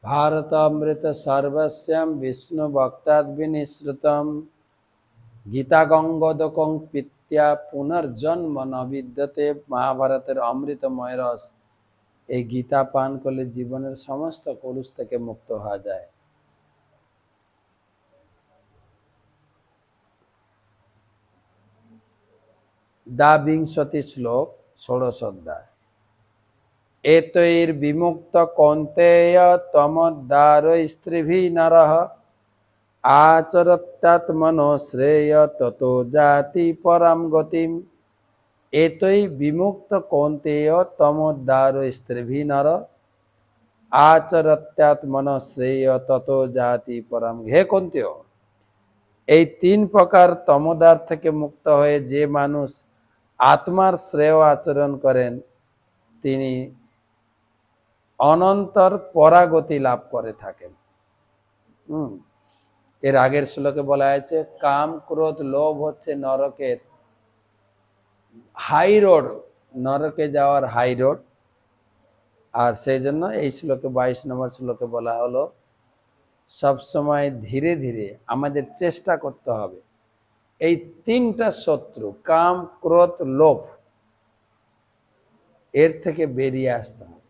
भारतामृत सर्वस्यं विष्णु भक्ताद् विनिश्रुतम् गीता गंगोदकं पित्या पुनर्जन्म न विद्यते। महाभारतेर अमृतमय रस এই গীতা পান করলে জীবনের সমস্ত কলুষ থেকে মুক্ত হওয়া যায়। দ্বাবিংশতি শ্লোক ষোড়শ অধ্যায়। এতৈর্বিমুক্ত কৌন্তেয় তমোদ্দার স্ত্রীভিঃ নরঃ আচরত্যাত্মনো শ্রেয় ততো জাতি পরাম গতিম। এতৈ বিমুক্ত কৌন্তেয় তমোদ্দার স্ত্রীভিঃ নরঃ আচরত্যাত্মনো শ্রেয় ততো জাতি পরাম। হে কৌন্তেয়, এই তিন প্রকার তমোদার থেকে মুক্ত হয়ে যে মানুষ আত্মার শ্রেয় আচরণ করেন তিনি অনন্তর পরাগতি লাভ করে থাকেন। এর আগের শ্লোকে বলা হয়েছে কাম ক্রোধ লোভ হচ্ছে নরকের হাই রোড, নরকে যাওয়ার হাই রোড। আর সেই জন্য এই শ্লোকে 22 নম্বর শ্লোকে বলা হলো সবসময় ধীরে ধীরে আমাদের চেষ্টা করতে হবে এই তিনটা শত্রু কাম ক্রোধ লোভ এর থেকে বেরিয়ে আসতে হবে।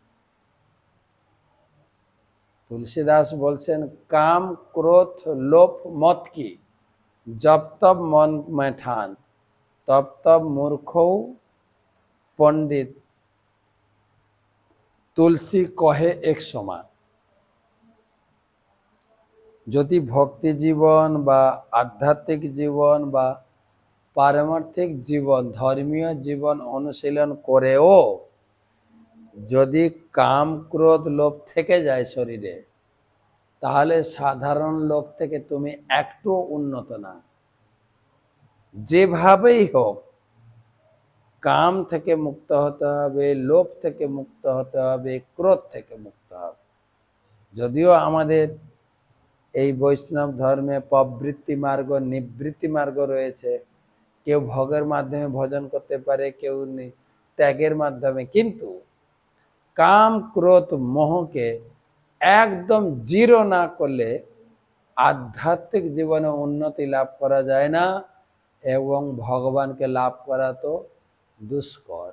तुलसीदास बोलছেন काम क्रोध लोभ मत की जब तब मन में ठान तब तब मूर्खौ पंडित तुलसी कहे एक समान। যদি ভক্তি জীবন বা আধ্যাত্মিক জীবন বা পারমার্থিক জীবন ধর্মীয় জীবন অনুশীলন করেও যদি কাম ক্রোধ লোভ থেকে যায় শরীরে তাহলে সাধারণ লোক থেকে তুমি একটু উন্নত না। যেভাবেই হোক কাম থেকে মুক্ত হতে হবে, লোভ থেকে মুক্ত হতে হবে, ক্রোধ থেকে মুক্ত হবে। যদিও আমাদের এই বৈষ্ণব ধর্মে প্রবৃত্তি মার্গ নিবৃত্তি মার্গ রয়েছে, কেউ ভোগের মাধ্যমে ভজন করতে পারে, কেউ ত্যাগের মাধ্যমে, কিন্তু কাম ক্রোধ মোহকে একদম জিরো না করলে আধ্যাত্মিক জীবনে উন্নতি লাভ করা যায় না এবং ভগবানকে লাভ করা তো দুষ্কর।